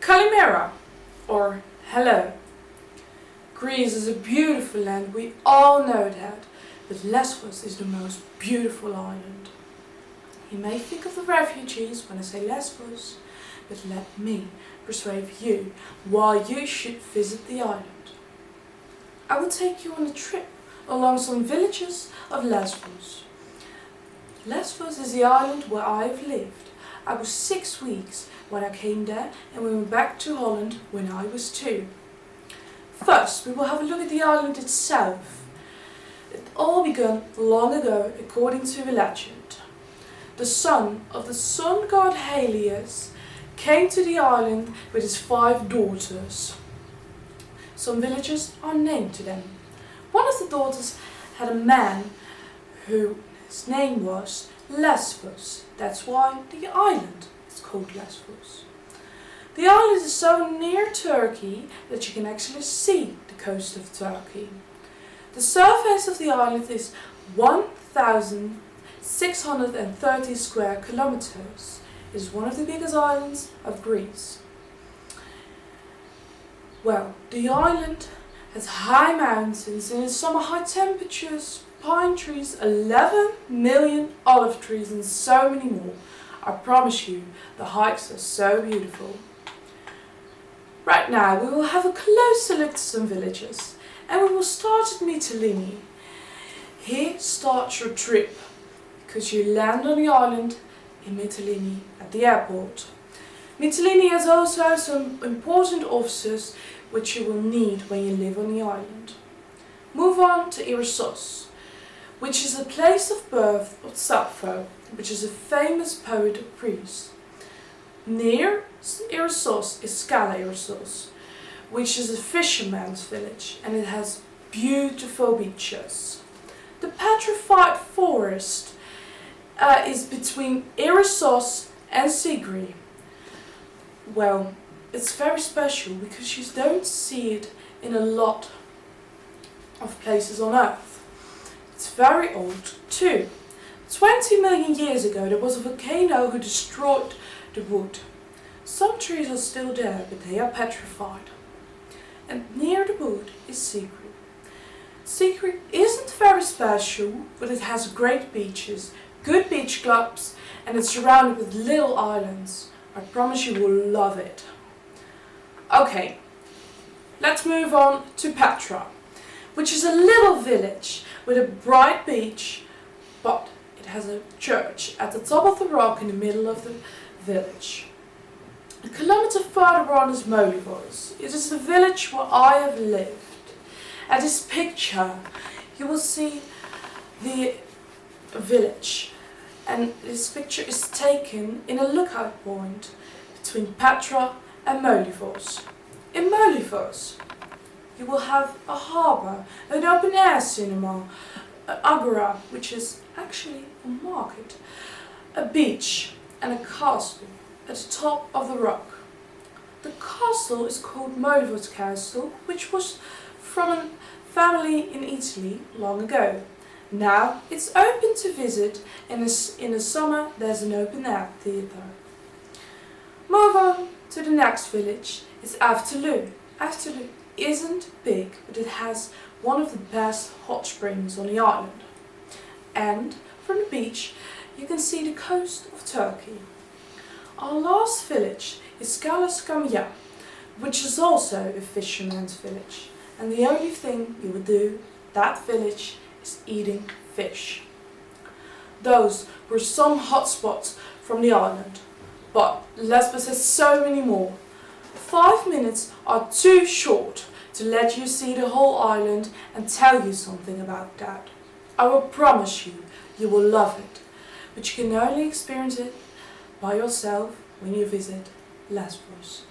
Kalimera, or hello. Greece is a beautiful land, we all know that, but Lesvos is the most beautiful island. You may think of the refugees when I say Lesvos, but let me persuade you why you should visit the island. I will take you on a trip along some villages of Lesvos. Lesvos is the island where I have lived. I was 6 weeks when I came there, and we went back to Holland when I was 2. First, we will have a look at the island itself. It all began long ago according to the legend. The son of the sun god Helios came to the island with his 5 daughters. Some villages are named to them. One of the daughters had a man whose name was Lesvos. That's why the island is called Lesvos. The island is so near Turkey that you can actually see the coast of Turkey. The surface of the island is 1,630 square kilometers. It is one of the biggest islands of Greece. Well, the island has high mountains and in summer high temperatures, pine trees, 11 million olive trees and so many more. I promise you, the hikes are so beautiful. Right now we will have a closer look at some villages, and we will start at Mytilene. Here starts your trip, because you land on the island in Mytilene at the airport. Mytilene has also some important offices which you will need when you live on the island. Move on to Irissos, which is the place of birth of Sappho, which is a famous poet of Greece. Near Irissos is Scala Irissos, which is a fisherman's village, and it has beautiful beaches. The petrified forest is between Irissos and Sigri. Well, it's very special because you don't see it in a lot of places on Earth. It's very old too. 20 million years ago there was a volcano who destroyed the wood. Some trees are still there, but they are petrified. And near the wood is Sigri. Sigri isn't very special, but it has great beaches, good beach clubs, and it's surrounded with little islands. I promise you will love it. Okay, let's move on to Petra, which is a little village with a bright beach, but it has a church at the top of the rock in the middle of the village. A kilometer further on is Lesvos. It is the village where I have lived. At this picture you will see the village, and this picture is taken in a lookout point between Petra and Lesvos. In Lesvos you will have a harbour, an open air cinema, an agora, which is actually a market, a beach, and a castle at the top of the rock. The castle is called Lesvos Castle, which was from a family in Italy long ago. Now it's open to visit, and in the summer there's an open air theatre. Move on to the next village. It's Avtelu. Avtelu isn't big, but it has one of the best hot springs on the island. And from the beach you can see the coast of Turkey. Our last village is Scala Scamia, which is also a fisherman's village, and the only thing you would do at that village is eating fish. Those were some hotspots from the island, but Lesbos has so many more. 5 minutes are too short to let you see the whole island and tell you something about that. I will promise you, you will love it, but you can only experience it by yourself when you visit Lesbos.